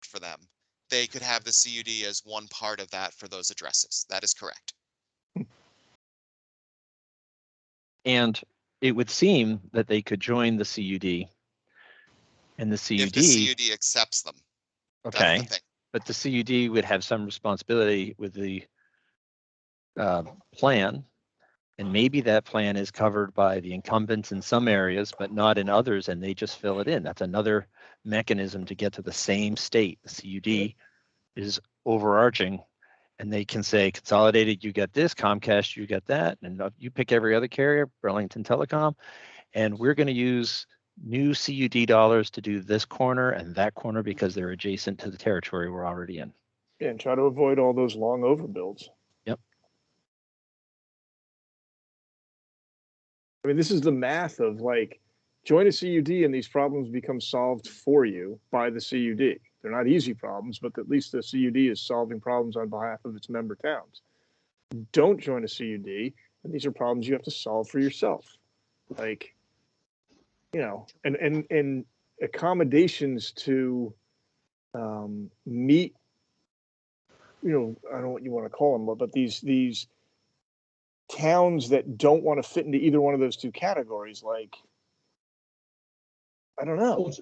worked for them, they could have the CUD as one part of that for those addresses. That is correct. And it would seem that they could join the CUD. And the CUD. If the CUD accepts them. Okay. That's the thing. But the CUD would have some responsibility with the plan. And maybe that plan is covered by the incumbents in some areas, but not in others, and they just fill it in. That's another mechanism to get to the same state. The CUD is overarching, and they can say, Consolidated, you get this, Comcast, you get that, and you pick every other carrier, Burlington Telecom, and we're going to use new CUD dollars to do this corner and that corner because they're adjacent to the territory we're already in. Yeah, and try to avoid all those long overbuilds. Yep. I mean, this is the math of like, join a CUD and these problems become solved for you by the CUD. They're not easy problems, but at least the CUD is solving problems on behalf of its member towns. Don't join a CUD, and these are problems you have to solve for yourself. Like, you know, and accommodations to meet, you know, I don't know what you want to call them, but these towns that don't want to fit into either one of those two categories, like, I don't know.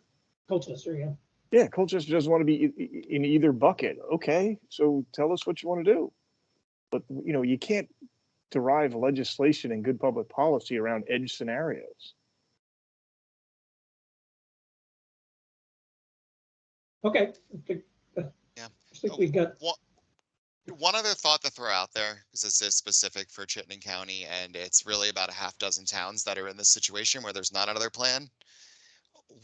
Colchester, yeah. Yeah, Colchester doesn't want to be in either bucket. Okay, so tell us what you want to do. But, you know, you can't derive legislation and good public policy around edge scenarios. Okay. I think we got. One other thought to throw out there, because this is specific for Chittenden County, and it's really about a half dozen towns that are in this situation where there's not another plan.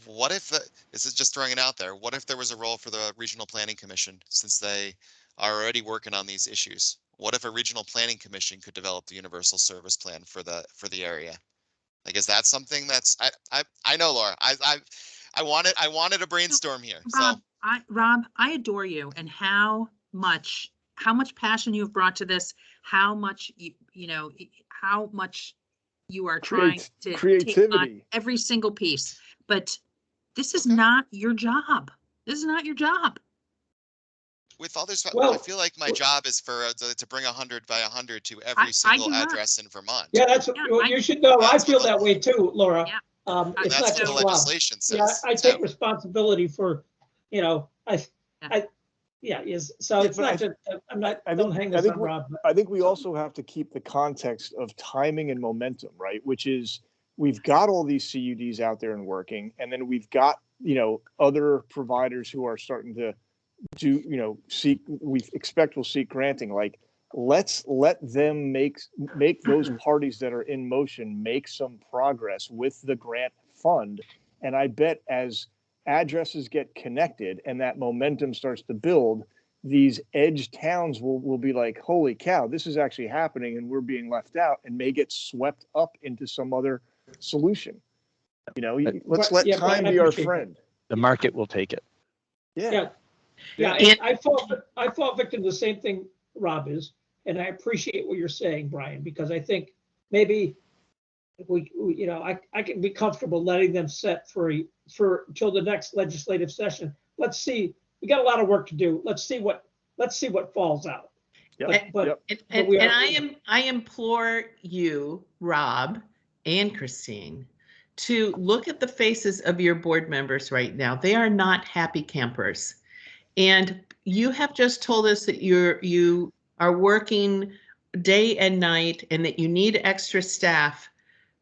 What if this is just throwing it out there? What if there was a role for the Regional Planning Commission, since they are already working on these issues? What if a Regional Planning Commission could develop the universal service plan for the area? Like, is that something that's I know, Laura. I wanted to brainstorm here. Rob, I adore you, and how much passion you've brought to this, how much how much you are trying to take on every single piece. But this is not your job. This is not your job. With all this, I feel like my job is to bring 100 by 100 to every single address in Vermont. Yeah, that's what you should know. I feel that way too, Laura. Yeah. It's that's not just what the legislation says. Yeah, I take responsibility for, you know, it's not just, don't hang this on Rob. I think we also have to keep the context of timing and momentum, right? Which is, we've got all these CUDs out there and working, and then we've got, you know, other providers who are starting to do, you know, will seek granting. Like, let's let them make those parties that are in motion make some progress with the grant fund. And I bet as addresses get connected and that momentum starts to build, these edge towns will be like, holy cow, this is actually happening and we're being left out, and may get swept up into some other solution. You know, let's let time be our friend. The market will take it. Yeah. And I fall victim to the same thing Rob is, and I appreciate what you're saying, Brian, because I think maybe we you know, I can be comfortable letting them set for till the next legislative session. Let's see. We got a lot of work to do. Let's see what falls out. Yep. I implore you, Rob and Christine, to look at the faces of your board members right now. They are not happy campers. And you have just told us that you are working day and night and that you need extra staff.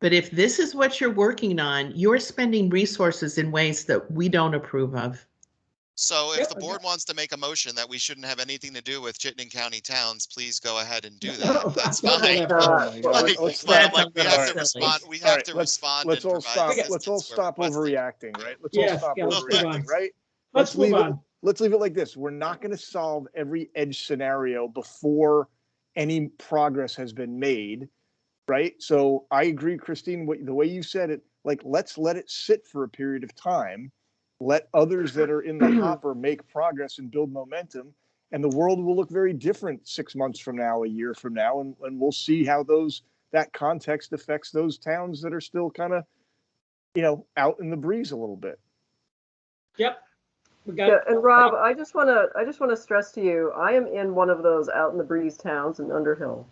But if this is what you're working on, you're spending resources in ways that we don't approve of. So if the board wants to make a motion that we shouldn't have anything to do with Chittenden County towns, please go ahead and do that. That's fine. We have to respond. Let's all stop overreacting, right? Let's all stop overreacting, right? Let's move on. Let's leave it like this. We're not going to solve every edge scenario before any progress has been made, right? So I agree, Christine, the way you said it, like, let's let it sit for a period of time. Let others that are in the hopper make progress and build momentum, and the world will look very different 6 months from now, a year from now, and we'll see how that context affects those towns that are still kind of, you know, out in the breeze a little bit. Yep. Yeah, and Rob, I just want to stress to you, I am in one of those out in the breeze towns in Underhill,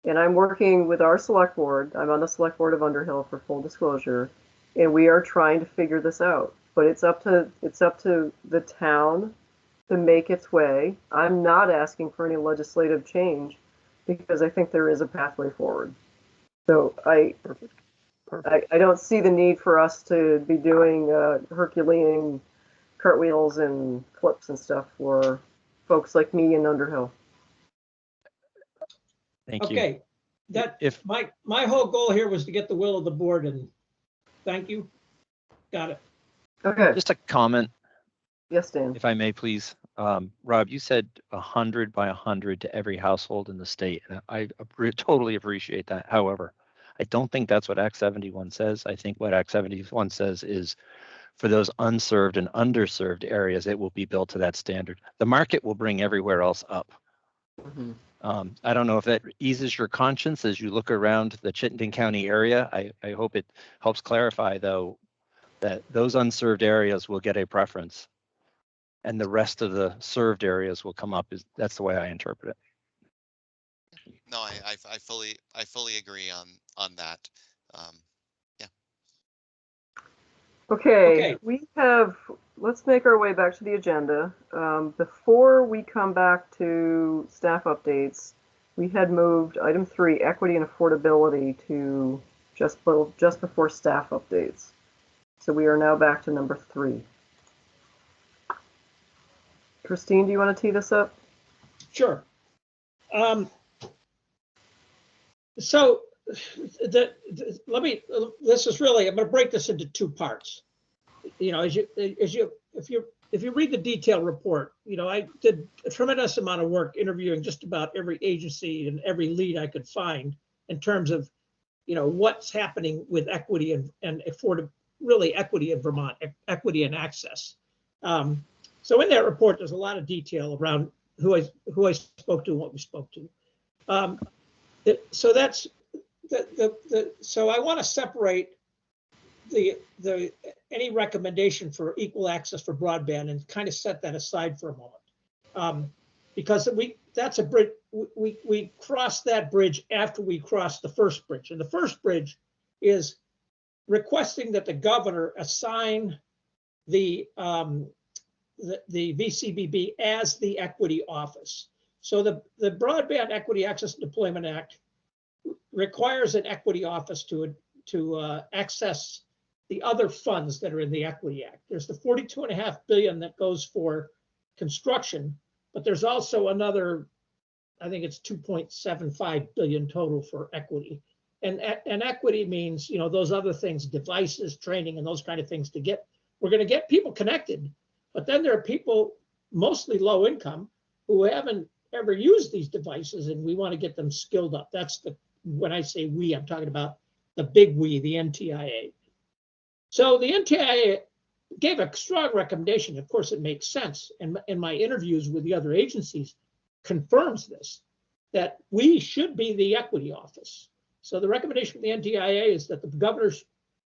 and I'm working with our select board. I'm on the select board of Underhill, for full disclosure, and we are trying to figure this out. But it's up to the town to make its way. I'm not asking for any legislative change because I think there is a pathway forward. So Perfect. I don't see the need for us to be doing Herculean cartwheels and flips and stuff for folks like me in Underhill. Thank you. Okay, if my whole goal here was to get the will of the board, and thank you. Got it. Okay. Just a comment. Yes, Dan. If I may, please. Rob, you said 100 by 100 to every household in the state. And I totally appreciate that. However, I don't think that's what Act 71 says. I think what Act 71 says is for those unserved and underserved areas, it will be built to that standard. The market will bring everywhere else up. Mm-hmm. I don't know if that eases your conscience as you look around the Chittenden County area. I hope it helps clarify, though, that those unserved areas will get a preference and the rest of the served areas will come up. That's the way I interpret it. No, I fully agree on that. Yeah. Okay, let's make our way back to the agenda. Before we come back to staff updates, we had moved item 3, equity and affordability, to just before staff updates. So we are now back to number 3. Christine, do you want to tee this up? Sure. So this is really, I'm going to break this into 2 parts. You know, if you read the detailed report, you know, I did a tremendous amount of work interviewing just about every agency and every lead I could find in terms of, you know, what's happening with equity and really equity in Vermont, equity and access. So in that report, there's a lot of detail around who I spoke to and what we spoke to. So that's so I want to separate any recommendation for equal access for broadband and kind of set that aside for a moment, because that's a bridge. We cross that bridge after we cross the first bridge, and the first bridge is requesting that the governor assign the VCBB as the equity office. So the Broadband Equity Access and Deployment Act requires an equity office to access the other funds that are in the Equity Act. There's the $42.5 billion that goes for construction, but there's also another, I think it's $2.75 billion total for equity. And equity means, you know, those other things, devices, training, and those kind of things we're going to get people connected, but then there are people, mostly low income, who haven't ever used these devices, and we want to get them skilled up. That's when I say we, I'm talking about the big we, the NTIA. So the NTIA gave a strong recommendation. Of course, it makes sense. And in my interviews with the other agencies confirms this, that we should be the equity office. So the recommendation from the NTIA is that the governors,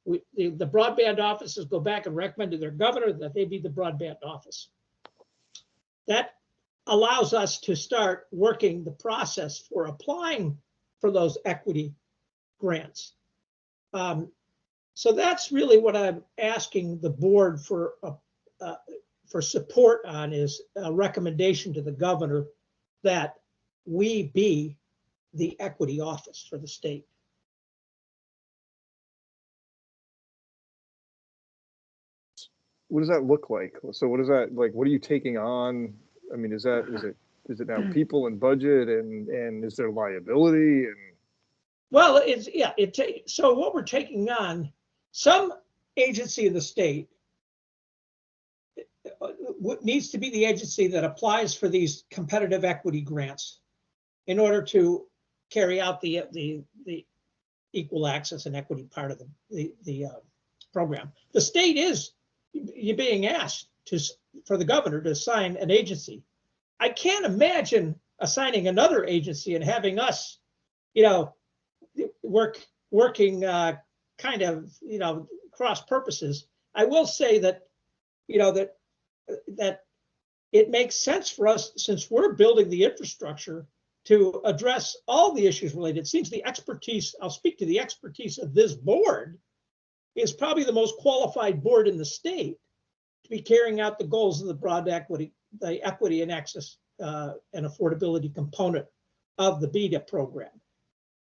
the broadband offices go back and recommend to their governor that they be the broadband office. That allows us to start working the process for applying for those equity grants. So that's really what I'm asking the board for support on, is a recommendation to the governor that we be the equity office for the state. What does that look like? So what is that like? What are you taking on? I mean, is it now people and budget and is there liability and? Well, so what we're taking on, some agency of the state needs to be the agency that applies for these competitive equity grants in order to carry out the equal access and equity part of the program. The state is being asked for the governor to assign an agency. I can't imagine assigning another agency and having us, you know, working kind of, you know, cross purposes. I will say that, you know, that that it makes sense for us, since we're building the infrastructure, to address all the issues related. It seems the expertise, I'll speak to the expertise of this board, is probably the most qualified board in the state to be carrying out the goals of the broad equity, the equity and access and affordability component of the BEDA program.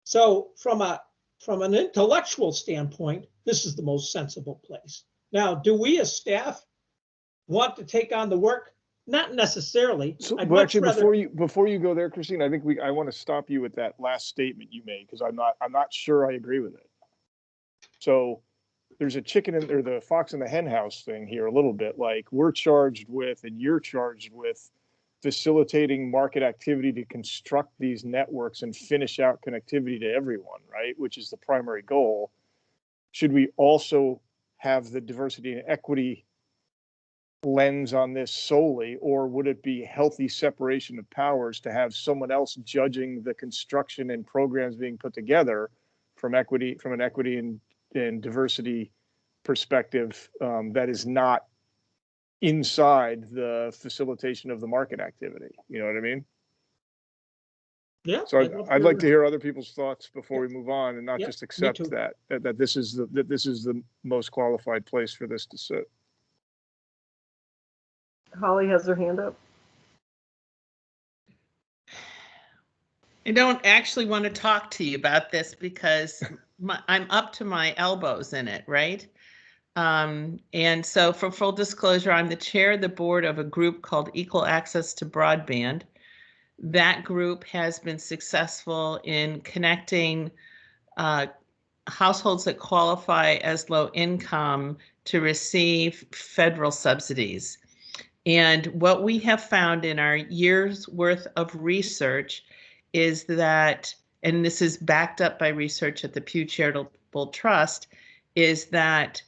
So from an intellectual standpoint, this is the most sensible place. Now, do we as staff want to take on the work? Not necessarily. So, I'd but much actually, rather, before you go there, Christine, I think I want to stop you with that last statement you made, because I'm not sure I agree with it. So there's a chicken or the fox in the hen house thing here a little bit. Like, we're charged with, and you're charged with, facilitating market activity to construct these networks and finish out connectivity to everyone, right? Which is the primary goal. Should we also have the diversity and equity lens on this solely, or would it be healthy separation of powers to have someone else judging the construction and programs being put together from an equity and diversity perspective that is not inside the facilitation of the market activity? You know what I mean? yeah. So I'd like to hear other people's thoughts before we move on, and not just accept that this is the most qualified place for this to sit. Holly has her hand up. I don't actually want to talk to you about this because I'm up to my elbows in it, right? And so for full disclosure, I'm the chair of the board of a group called Equal Access to Broadband. That group has been successful in connecting households that qualify as low income to receive federal subsidies. And what we have found in our year's worth of research is that, and this is backed up by research at the Pew Charitable Trust, is that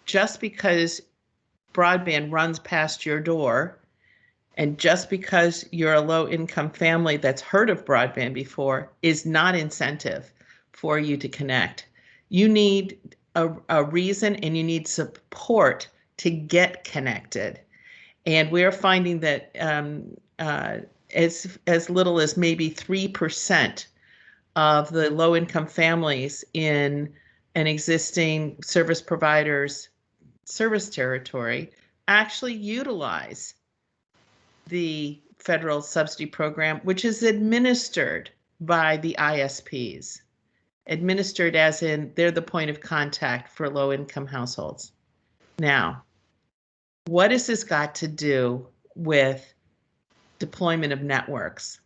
just because broadband runs past your door, and just because you're a low-income family that's heard of broadband before, is not incentive for you to connect. You need a reason, and you need support to get connected. And we're finding that as little as maybe 3% of the low-income families in an existing service provider's service territory actually utilize the federal subsidy program, which is administered by the ISPs. Administered as in they're the point of contact for low-income households. Now, what has this got to do with deployment of networks?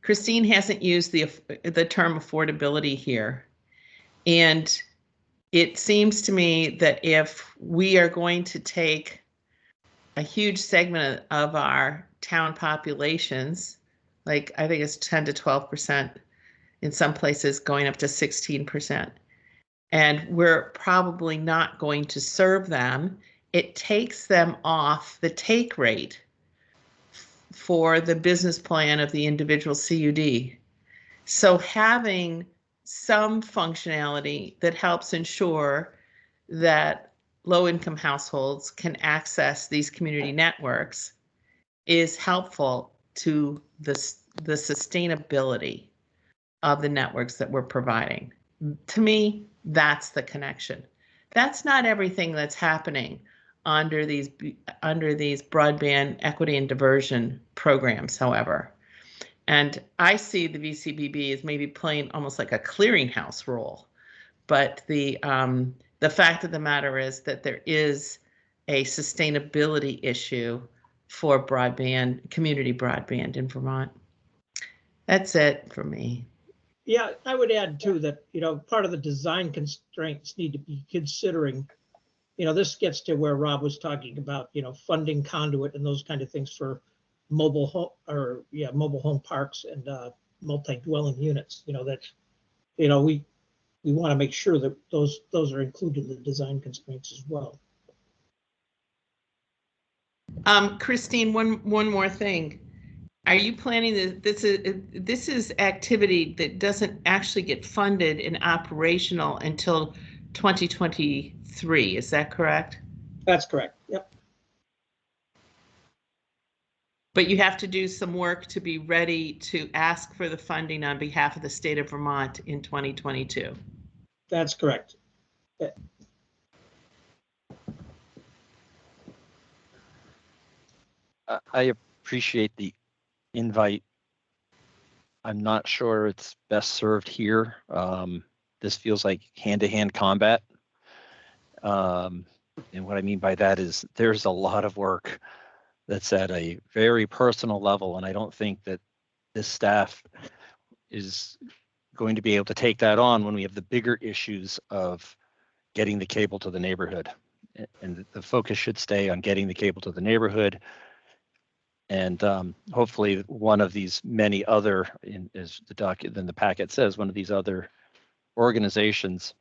Christine hasn't used the term affordability here. And it seems to me that if we are going to take a huge segment of our town populations, like I think it's 10 to 12%, in some places going up to 16%, and we're probably not going to serve them, it takes them off the take rate for the business plan of the individual CUD. So having some functionality that helps ensure that low-income households can access these community networks is helpful to the sustainability of the networks that we're providing. To me, that's the connection. That's not everything that's happening under these broadband equity and diversion programs, however. And I see the VCBB as maybe playing almost like a clearinghouse role. But the fact of the matter is that there is a sustainability issue for broadband, community broadband in Vermont. That's it for me. Yeah, I would add too that, part of the design constraints need to be considering, this gets to where Rob was talking about, funding conduit and those kind of things for mobile home parks and multi-dwelling units. We want to make sure that those are included in the design constraints as well. Christine, one more thing. Are you planning this is activity that doesn't actually get funded and operational until 2023? Is that correct? That's correct. Yep. But you have to do some work to be ready to ask for the funding on behalf of the state of Vermont in 2022. That's correct. I appreciate the invite. I'm not sure it's best served here. This feels like hand-to-hand combat. And what I mean by that is there's a lot of work that's at a very personal level, and I don't think that this staff is going to be able to take that on when we have the bigger issues of getting the cable to the neighborhood. And the focus should stay on getting the cable to the neighborhood. And hopefully one of these many other, as the packet says, one of these other organizations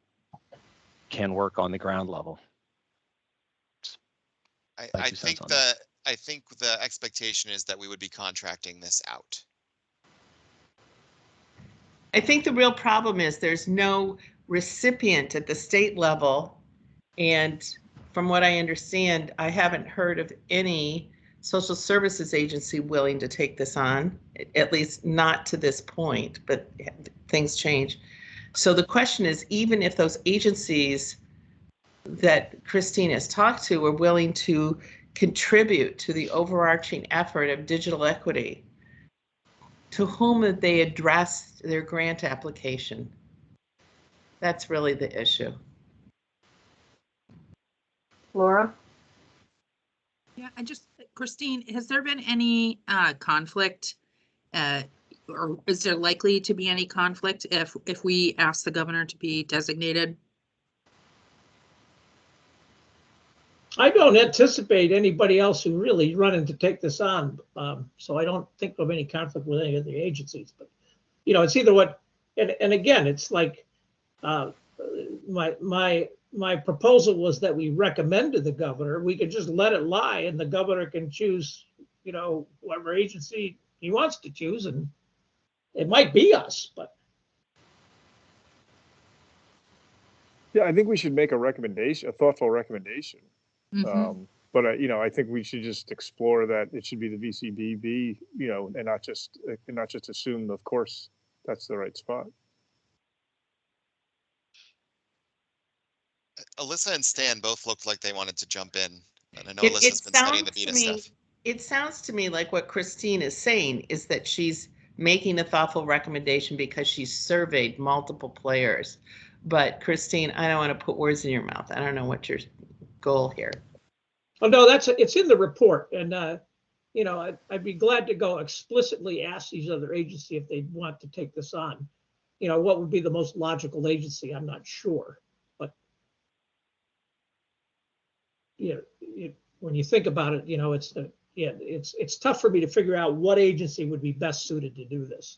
can work on the ground level. I think the expectation is that we would be contracting this out. I think the real problem is there's no recipient at the state level. And from what I understand, I haven't heard of any social services agency willing to take this on, at least not to this point, but things change. So the question is, even if those agencies that Christine has talked to are willing to contribute to the overarching effort of digital equity, to whom would they address their grant application? That's really the issue. Laura? Yeah, Christine, has there been any conflict, or is there likely to be any conflict if we ask the governor to be designated? I don't anticipate anybody else who really running to take this on. So I don't think of any conflict with any of the agencies, but it's either what, and again, it's like my proposal was that we recommend to the governor, we could just let it lie and the governor can choose, whatever agency he wants to choose, and it might be us, but. Yeah, I think we should make a recommendation, a thoughtful recommendation. Mm-hmm. But I think we should just explore that it should be the VCBB, and not just assume, of course, that's the right spot. Alyssa and Stan both looked like they wanted to jump in, and I know Alyssa's been studying the beta stuff. It sounds to me like what Christine is saying is that she's making a thoughtful recommendation because she's surveyed multiple players. But Christine, I don't want to put words in your mouth. I don't know what your goal here. Oh no, it's in the report, and I'd be glad to go explicitly ask these other agencies if they want to take this on. What would be the most logical agency? I'm not sure, but when you think about it, it's tough for me to figure out what agency would be best suited to do this.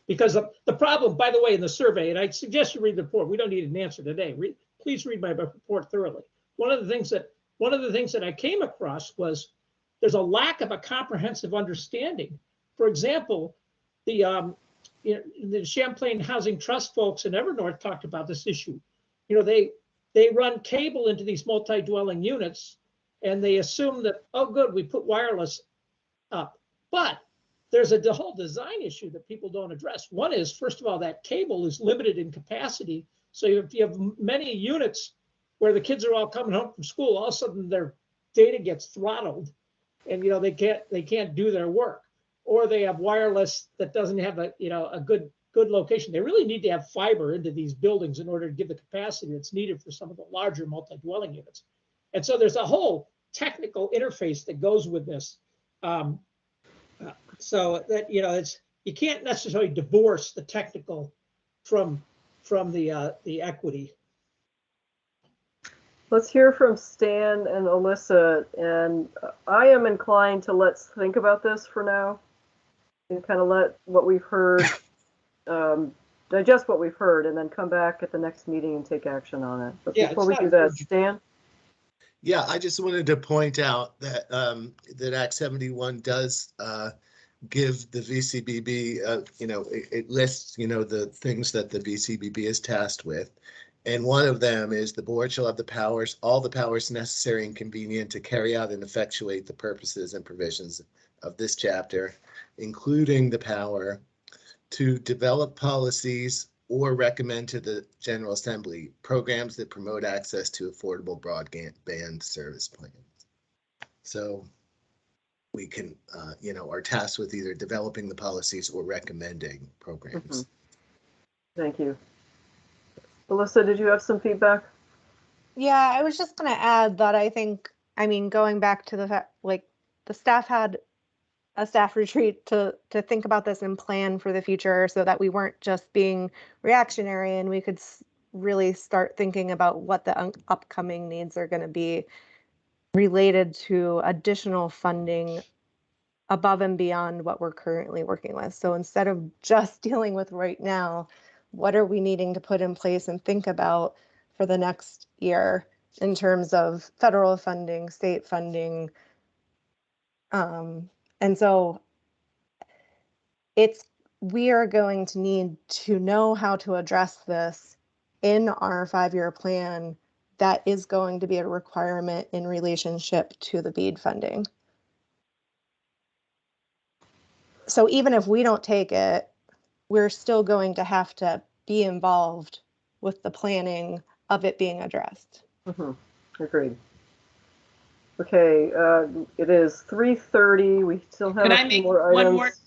Because the problem, by the way, in the survey, and I suggest you read the report. We don't need an answer today. Please read my report thoroughly. One of the things that I came across was there's a lack of a comprehensive understanding. For example, the Champlain Housing Trust folks in Evernorth talked about this issue. They run cable into these multi-dwelling units, and they assume that, oh, good, we put wireless up. But there's a whole design issue that people don't address. One is, first of all, that cable is limited in capacity. So if you have many units where the kids are all coming home from school, all of a sudden their data gets throttled, and they can't do their work, or they have wireless that doesn't have a good location. They really need to have fiber into these buildings in order to give the capacity that's needed for some of the larger multi-dwelling units. And so there's a whole technical interface that goes with this. So that you can't necessarily divorce the technical from the equity. Let's hear from Stan and Alyssa, and I am inclined to let's think about this for now and kind of let what we've heard, digest what we've heard, and then come back at the next meeting and take action on it. But before we do that, Stan? Yeah, I just wanted to point out that that Act 71 does give the VCBB, it lists, the things that the VCBB is tasked with. And one of them is the board shall have the powers, all the powers necessary and convenient to carry out and effectuate the purposes and provisions of this chapter, including the power to develop policies or recommend to the General Assembly programs that promote access to affordable broadband service plans. So we can, are tasked with either developing the policies or recommending programs. Thank you. Alyssa, did you have some feedback? Yeah, I was just going to add that I think, going back to the fact, like, the staff had a staff retreat to think about this and plan for the future so that we weren't just being reactionary and we could really start thinking about what the upcoming needs are going to be related to additional funding above and beyond what we're currently working with. So instead of just dealing with right now, what are we needing to put in place and think about for the next year in terms of federal funding, state funding? And so we are going to need to know how to address this in our 5-year plan. That is going to be a requirement in relationship to the BEAD funding. So even if we don't take it, we're still going to have to be involved with the planning of it being addressed. Agreed. Okay, it is 3:30. We still have a few more items.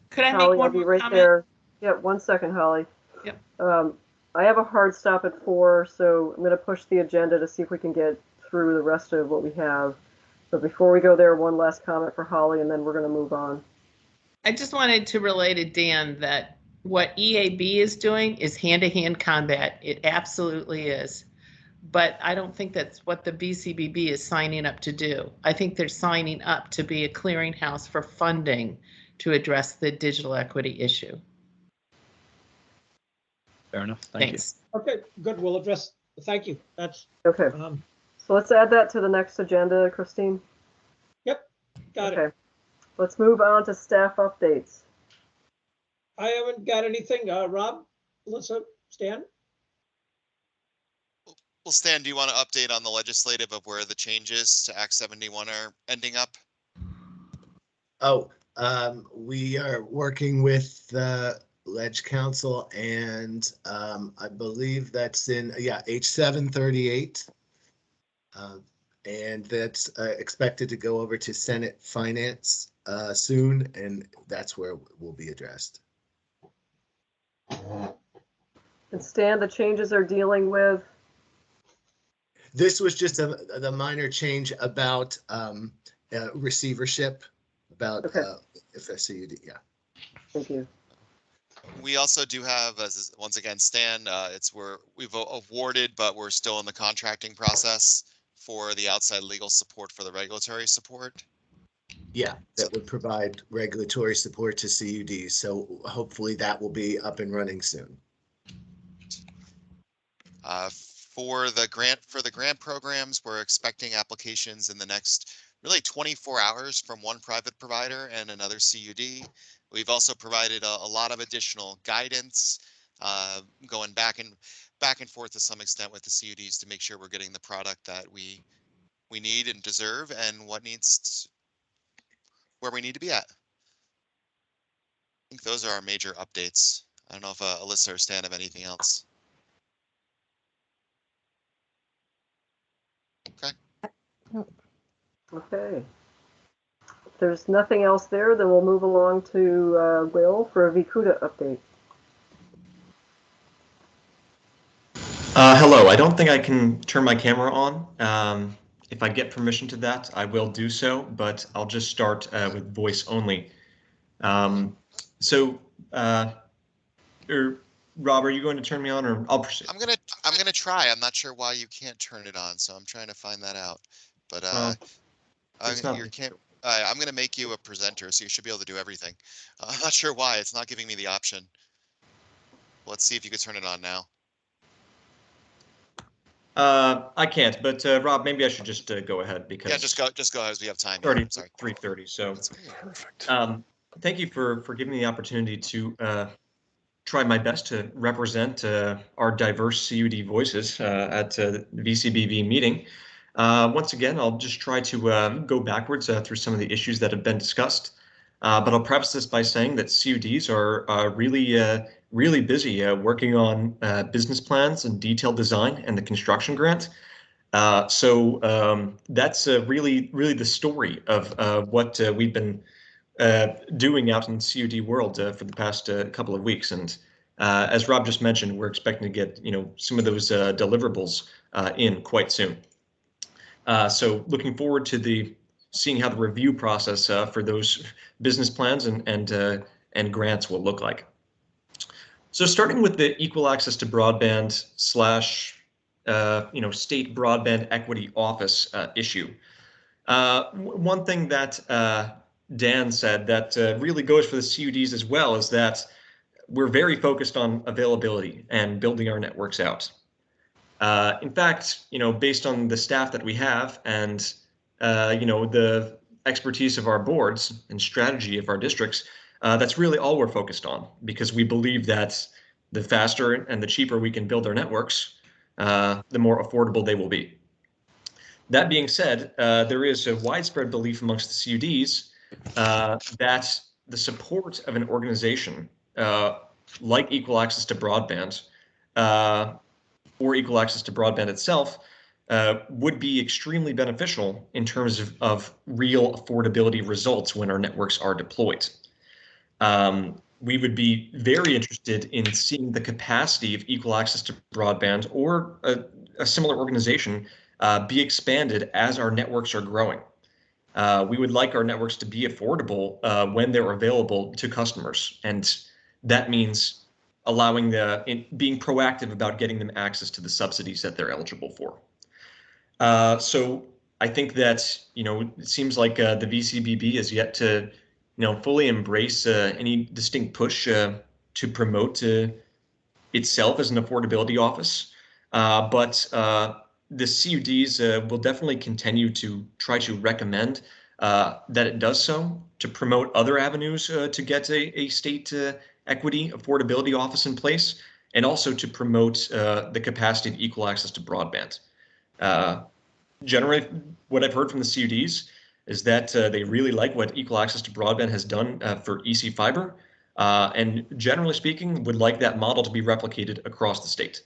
Could I Holly, make one I'll be more right comment? there. Yeah, 1 second, Holly. Yep. I have a hard stop at 4, so I'm going to push the agenda to see if we can get through the rest of what we have. But before we go there, one last comment for Holly, and then we're going to move on. I just wanted to relay to Dan that what EAB is doing is hand-to-hand combat. It absolutely is. But I don't think that's what the VCBB is signing up to do. I think they're signing up to be a clearinghouse for funding to address the digital equity issue. Fair enough. Thanks. Okay, good. We'll address. Thank you. That's okay. So let's add that to the next agenda, Christine. Yep, got it. Okay. Let's move on to staff updates. I haven't got anything. Rob, Alyssa, Stan? Well, Stan, do you want to update on the legislative of where the changes to Act 71 are ending up? Oh, we are working with the Ledge Council, and I believe that's in, H738. And that's expected to go over to Senate Finance soon, and that's where it will be addressed. And Stan, the changes are dealing with? This was just the minor change about receivership, about FSCUD, yeah. Thank you. We also do have, as once again, Stan, we've awarded, but we're still in the contracting process for the outside legal support for the regulatory support. Yeah, that would provide regulatory support to CUDs. So hopefully that will be up and running soon. For the grant programs, we're expecting applications in the next really 24 hours from one private provider and another CUD. We've also provided a lot of additional guidance, going back and forth to some extent with the CUDs to make sure we're getting the product that we need and deserve, and where we need to be at. I think those are our major updates. I don't know if Alyssa or Stan have anything else. Okay. Okay. If there's nothing else there, then we'll move along to Will for a VCUDA update. Hello, I don't think I can turn my camera on. If I get permission to that, I will do so, but I'll just start with voice only. Rob, are you going to turn me on, or I'll proceed? I'm gonna try. I'm not sure why you can't turn it on, so I'm trying to find that out. But I'm gonna make you a presenter, so you should be able to do everything. I'm not sure why it's not giving me the option. Let's see if you could turn it on now. I can't, but Rob, maybe I should just go ahead because just go as we have time. 3:30. So perfect. Thank you for giving me the opportunity to try my best to represent our diverse CUD voices at the VCBB meeting. Once again, I'll just try to go backwards through some of the issues that have been discussed. But I'll preface this by saying that CUDs are really busy working on business plans and detailed design and the construction grant. So that's really the story of what we've been doing out in the CUD world for the past couple of weeks. And as Rob just mentioned, we're expecting to get some of those deliverables in quite soon. So looking forward to seeing how the review process for those business plans and grants will look like. So starting with the equal access to broadband / state broadband equity office issue. One thing that Dan said that really goes for the CUDs as well is that we're very focused on availability and building our networks out. In fact, based on the staff that we have and the expertise of our boards and strategy of our districts, that's really all we're focused on, because we believe that the faster and the cheaper we can build our networks, the more affordable they will be. That being said, there is a widespread belief amongst the CUDs that the support of an organization like Equal Access to Broadband or Equal Access to Broadband itself would be extremely beneficial in terms of real affordability results when our networks are deployed. We would be very interested in seeing the capacity of Equal Access to Broadband or a similar organization be expanded as our networks are growing. We would like our networks to be affordable when they're available to customers, and that means being proactive about getting them access to the subsidies that they're eligible for. So I think that it seems like the VCBB is yet to fully embrace any distinct push to promote itself as an affordability office, but the CUDs will definitely continue to try to recommend that it does so, to promote other avenues to get a state equity affordability office in place, and also to promote the capacity of equal access to broadband. Generally, what I've heard from the CUDs is that they really like what equal access to broadband has done for EC Fiber, and generally speaking, would like that model to be replicated across the state.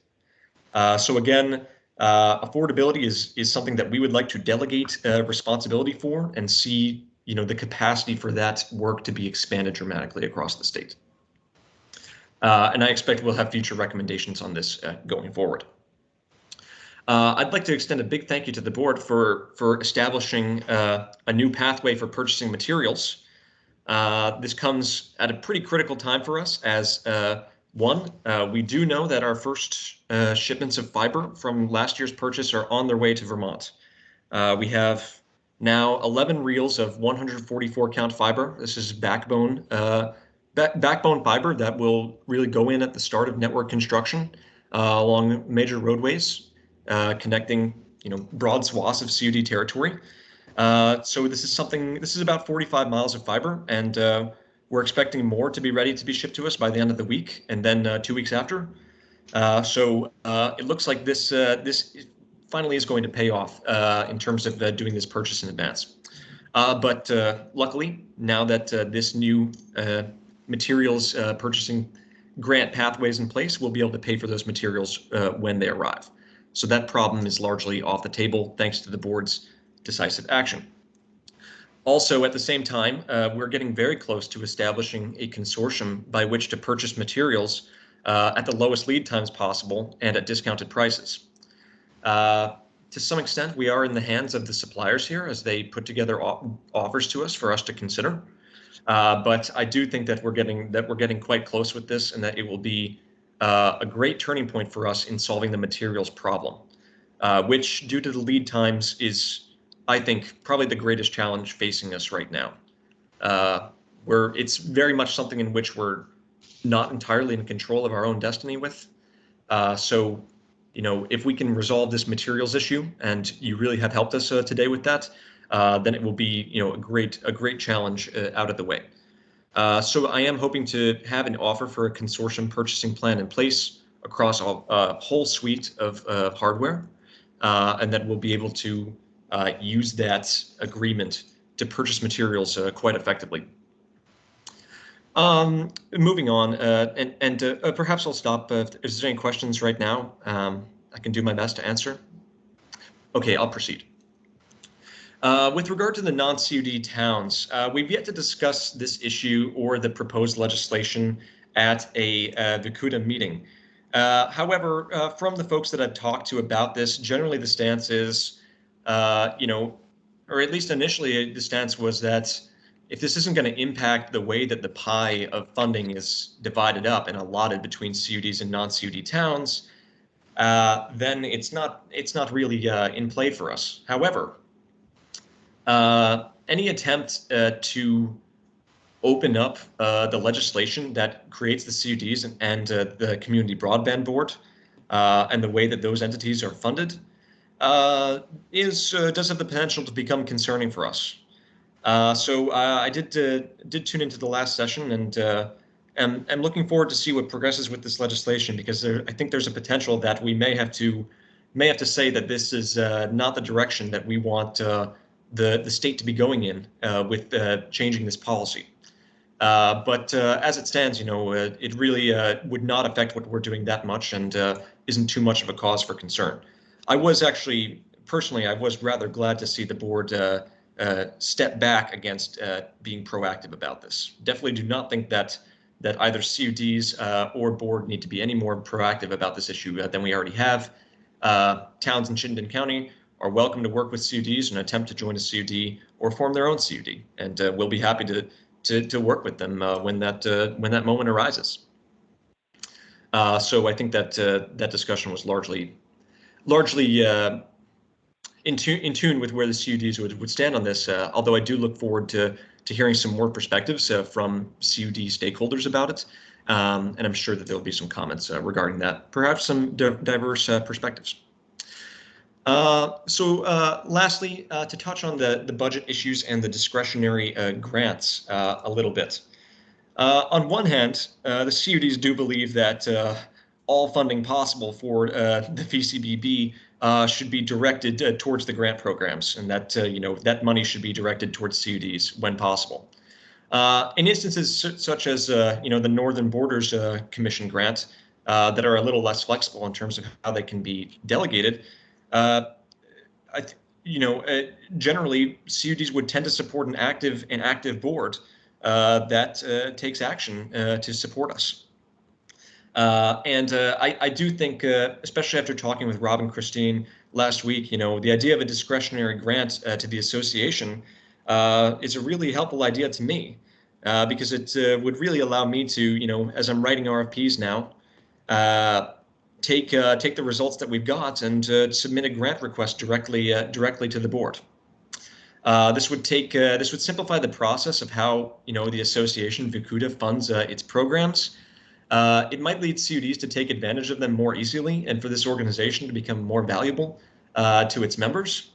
So again, affordability is something that we would like to delegate responsibility for and see the capacity for that work to be expanded dramatically across the state. And I expect we'll have future recommendations on this going forward. I'd like to extend a big thank you to the board for establishing a new pathway for purchasing materials. This comes at a pretty critical time for us as we do know that our first shipments of fiber from last year's purchase are on their way to Vermont. We have now 11 reels of 144 count fiber. This is backbone fiber that will really go in at the start of network construction along major roadways, connecting broad swaths of CUD territory. So this is about 45 miles of fiber, and we're expecting more to be ready to be shipped to us by the end of the week, and then 2 weeks after. So it looks like this finally is going to pay off in terms of doing this purchase in advance. But luckily, now that this new materials purchasing grant pathway is in place, we'll be able to pay for those materials when they arrive. So that problem is largely off the table thanks to the board's decisive action. Also, at the same time, we're getting very close to establishing a consortium by which to purchase materials at the lowest lead times possible and at discounted prices. To some extent, we are in the hands of the suppliers here as they put together offers to us for us to consider. But I do think that we're getting quite close with this, and that it will be a great turning point for us in solving the materials problem, which, due to the lead times, is, I think, probably the greatest challenge facing us right now. It's very much something in which we're not entirely in control of our own destiny with. So, if we can resolve this materials issue, and you really have helped us today with that, then it will be, a great challenge out of the way. So I am hoping to have an offer for a consortium purchasing plan in place across a whole suite of hardware, and that we'll be able to use that agreement to purchase materials quite effectively. Moving on, and perhaps I'll stop if there's any questions right now. I can do my best to answer. Okay, I'll proceed. With regard to the non-CUD towns, we've yet to discuss this issue or the proposed legislation at a VCUDA meeting. However, from the folks that I've talked to about this, generally the stance is, or at least initially the stance was that if this isn't going to impact the way that the pie of funding is divided up and allotted between CUDs and non-CUD towns, then it's not really in play for us. However, any attempt to open up the legislation that creates the CUDs and the Community Broadband Board and the way that those entities are funded does have the potential to become concerning for us. So I did tune into the last session, and I'm looking forward to see what progresses with this legislation, because I think there's a potential that we may have to say that this is not the direction that we want the state to be going in with changing this policy. But as it stands, it really would not affect what we're doing that much, and isn't too much of a cause for concern. I was actually, personally, I was rather glad to see the board step back against being proactive about this. Definitely do not think that either CUDs or board need to be any more proactive about this issue than we already have. Towns in Chittenden County are welcome to work with CUDs and attempt to join a CUD or form their own CUD, and we'll be happy to work with them when that moment arises. So I think that that discussion was largely in tune with where the CUDs would stand on this. Although I do look forward to hearing some more perspectives from CUD stakeholders about it, and I'm sure that there will be some comments regarding that, perhaps some diverse perspectives. Lastly, to touch on the budget issues and the discretionary grants a little bit. On one hand, the CUDs do believe that all funding possible for the VCBB should be directed towards the grant programs, and that that money should be directed towards CUDs when possible. In instances such as the Northern Borders Commission grant that are a little less flexible in terms of how they can be delegated, generally CUDs would tend to support an active board that takes action to support us. I do think, especially after talking with Rob and Christine last week, the idea of a discretionary grant to the association is a really helpful idea to me, because it would really allow me to, as I'm writing RFPs now, take the results that we've got and submit a grant request directly to the board. This would simplify the process of how the association VCUDA funds its programs. It might lead CUDs to take advantage of them more easily, and for this organization to become more valuable to its members.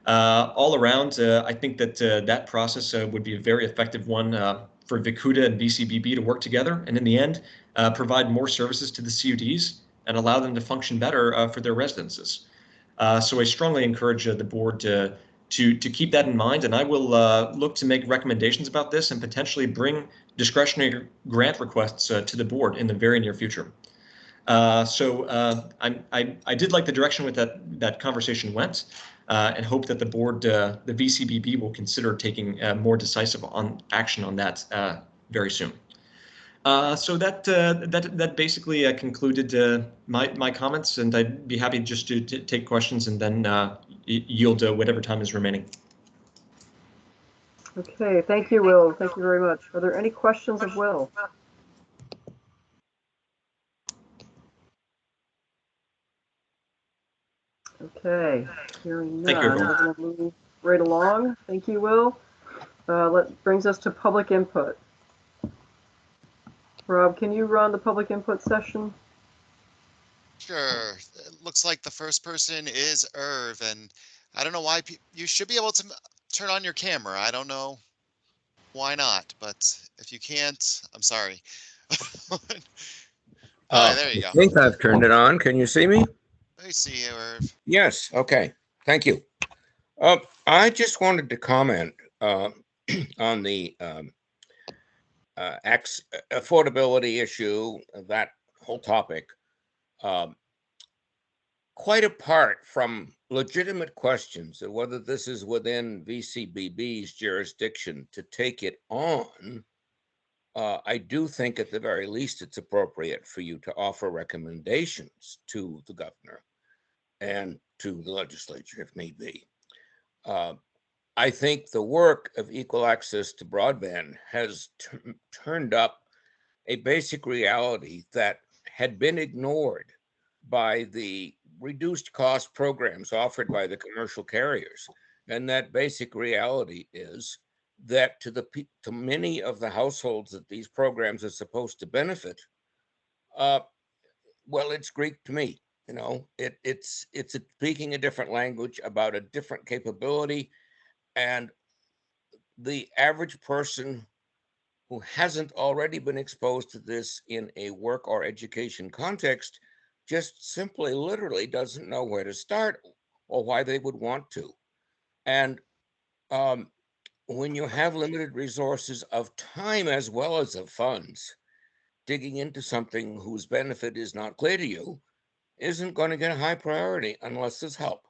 All around, I think that that process would be a very effective one for VCUDA and VCBB to work together, and in the end, provide more services to the CUDs and allow them to function better for their residences. So I strongly encourage the board to keep that in mind, and I will look to make recommendations about this and potentially bring discretionary grant requests to the board in the very near future. I did like the direction with that conversation went, and hope that the board, the VCBB, will consider taking more decisive action on that very soon. So that basically concluded my comments, and I'd be happy just to take questions and then yield whatever time is remaining. Okay, thank you, Will. Thank you very much. Are there any questions of Will? Okay, hearing none, we're going to move right along. Thank you, Will. That brings us to public input. Rob, can you run the public input session? Sure. It looks like the first person is Irv, and I don't know why you should be able to turn on your camera. I don't know. why not? But if you can't, I'm sorry. Hi, there you I go. think I've turned it on. Can you see me? I see you, Irv. Yes. Okay. Thank you. I just wanted to comment on the affordability issue, that whole topic. Quite apart from legitimate questions of whether this is within VCBB's jurisdiction to take it on, I do think at the very least it's appropriate for you to offer recommendations to the governor and to the legislature if need be. I think the work of equal access to broadband has turned up a basic reality that had been ignored by the reduced cost programs offered by the commercial carriers. And that basic reality is that to many of the households that these programs are supposed to benefit, well, it's Greek to me. You know, it's speaking a different language about a different capability, and the average person who hasn't already been exposed to this in a work or education context just simply literally doesn't know where to start or why they would want to. And when you have limited resources of time as well as of funds, digging into something whose benefit is not clear to you isn't going to get a high priority unless there's help.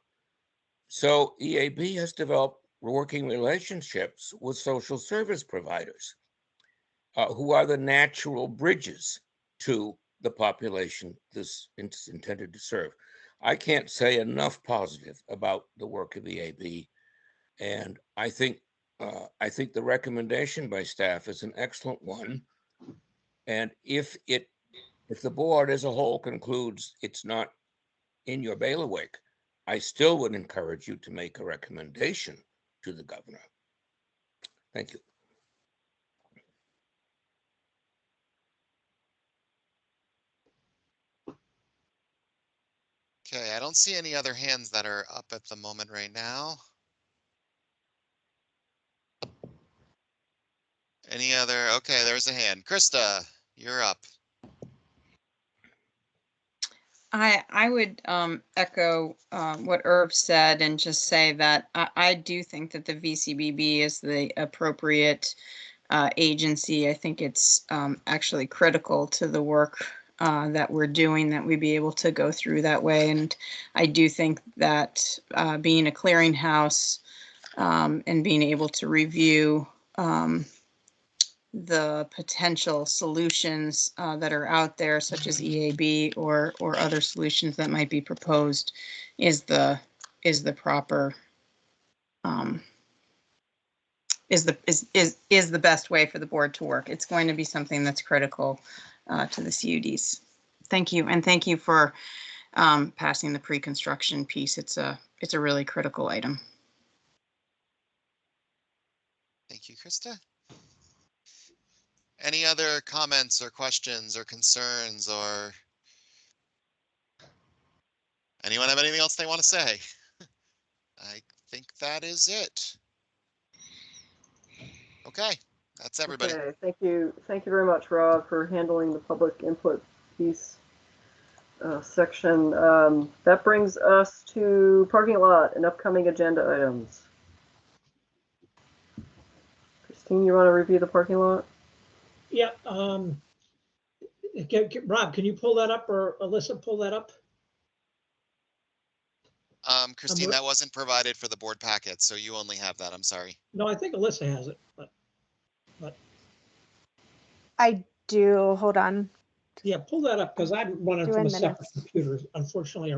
So EAB has developed working relationships with social service providers who are the natural bridges to the population this is intended to serve. I can't say enough positive about the work of EAB, and I think the recommendation by staff is an excellent one. And if the board as a whole concludes it's not in your bailiwick, I still would encourage you to make a recommendation to the governor. Thank you. Okay, I don't see any other hands that are up at the moment right now. Any other? Okay, there's a hand. Krista, you're up. I would echo what Irv said and just say that I do think that the VCBB is the appropriate agency. I think it's actually critical to the work that we're doing, that we be able to go through that way. And I do think that being a clearinghouse and being able to review the potential solutions that are out there, such as EAB or other solutions that might be proposed, is the proper is the best way for the board to work. It's going to be something that's critical to the CUDs. Thank you, and thank you for passing the pre-construction piece. It's a really critical item. Thank you, Krista. Any other comments or questions or concerns, or anyone have anything else they want to say? I think that is it. Okay, that's everybody. Okay, thank you very much, Rob, for handling the public input piece section. That brings us to parking lot and upcoming agenda items. Christine, you want to review the parking lot? Yeah. Rob, can you pull that up, or Alyssa pull that up? Christine, that wasn't provided for the board packet, so you only have that. I'm sorry. No, I think Alyssa has it, but I do. Hold on. Yeah, pull that up, because I'm running from a separate computer. Unfortunately,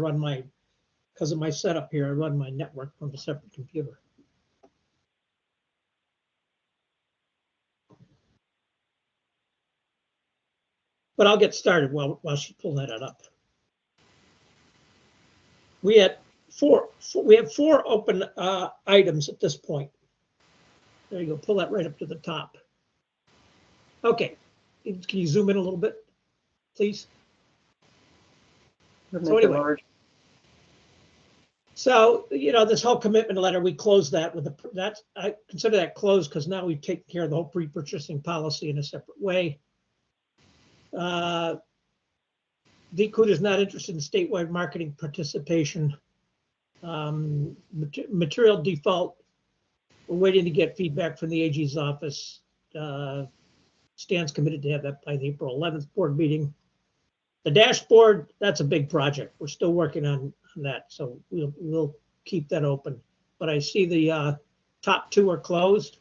because of my setup here, I run my network from a separate computer. But I'll get started while she pulls that up. We have four open items at this point. There you go. Pull that right up to the top. Okay. Can you zoom in a little bit, please? So anyway, So, this whole commitment letter, we closed that with I consider that closed because now we've taken care of the whole pre-purchasing policy in a separate way. DCUD is not interested in statewide marketing participation. Material default, we're waiting to get feedback from the AG's office. Stan's committed to have that by the April 11th board meeting. The dashboard, that's a big project. We're still working on that, so we'll keep that open. But I see the top two are closed,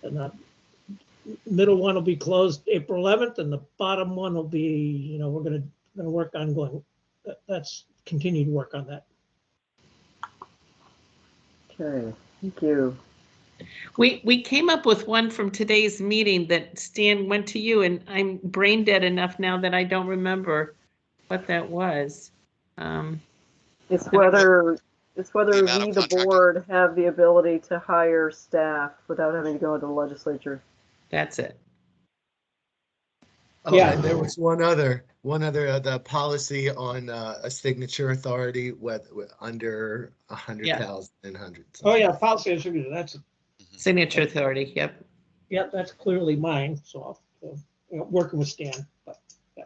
and the middle one will be closed April 11th, and the bottom one will be, we're gonna work on going. That's continue to work on that. Okay, thank you. We came up with one from today's meeting that Stan went to you, and I'm brain dead enough now that I don't remember what that was. It's whether we, the board, have the ability to hire staff without having to go to the legislature. That's it. Oh, yeah, and there was one other, the policy on a signature authority with under 100,000 and hundreds. Oh yeah, policy signature. That's signature authority. Yep. Yep, that's clearly mine. So I'll working with Stan. But yeah.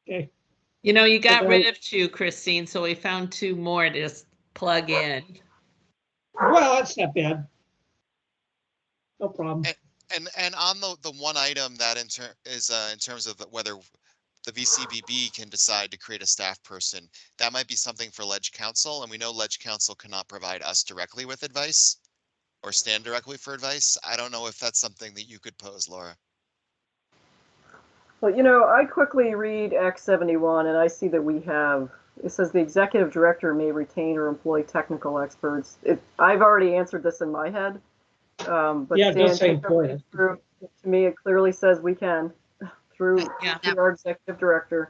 Okay. You got rid of two, Christine, so we found two more to just plug in. Well, that's not bad. No problem. And on the one item that in terms of whether the VCBB can decide to create a staff person, that might be something for Ledge Council, and we know Ledge Council cannot provide us directly with advice or stand directly for advice. I don't know if that's something that you could pose, Laura. Well, I quickly read Act 71 and I see that it says the executive director may retain or employ technical experts. I've already answered this in my head. But yeah, just say employ. To me, it clearly says we can through our executive director.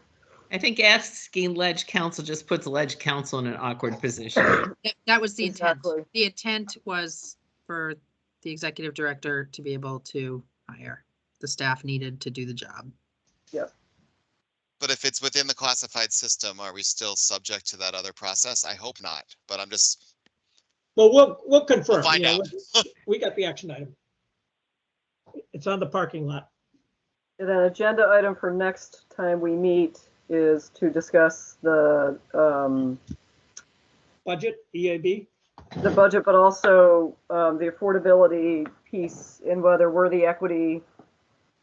I think asking Ledge Council just puts Ledge Council in an awkward position. That was the intent. Exactly. The intent was for the executive director to be able to hire the staff needed to do the job. Yep. But if it's within the classified system, are we still subject to that other process? I hope not, but I'm just. Well, we'll confirm. We'll find out. We got the action item. It's on the parking lot. And then agenda item for next time we meet is to discuss the budget, EAB. The budget, but also the affordability piece and whether we're the equity.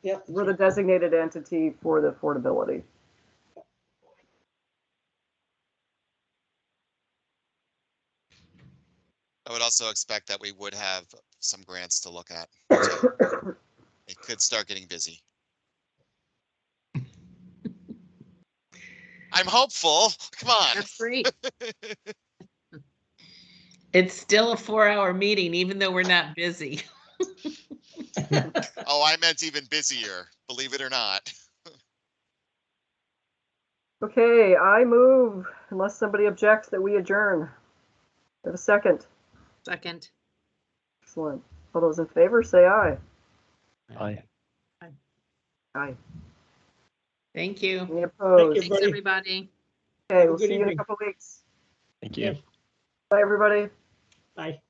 Yep. We're the designated entity for the affordability. I would also expect that we would have some grants to look at. It could start getting busy. I'm hopeful. Come on. That's great. It's still a 4-hour meeting, even though we're not busy. Oh, I meant even busier, believe it or not. Okay, I move, unless somebody objects, that we adjourn. Have a second. Second. Excellent. All those in favor, say aye. Aye. Aye. Thank you. Any opposed? Thanks, everybody. Okay, we'll see you in a couple weeks. Thank you. Bye, everybody. Bye.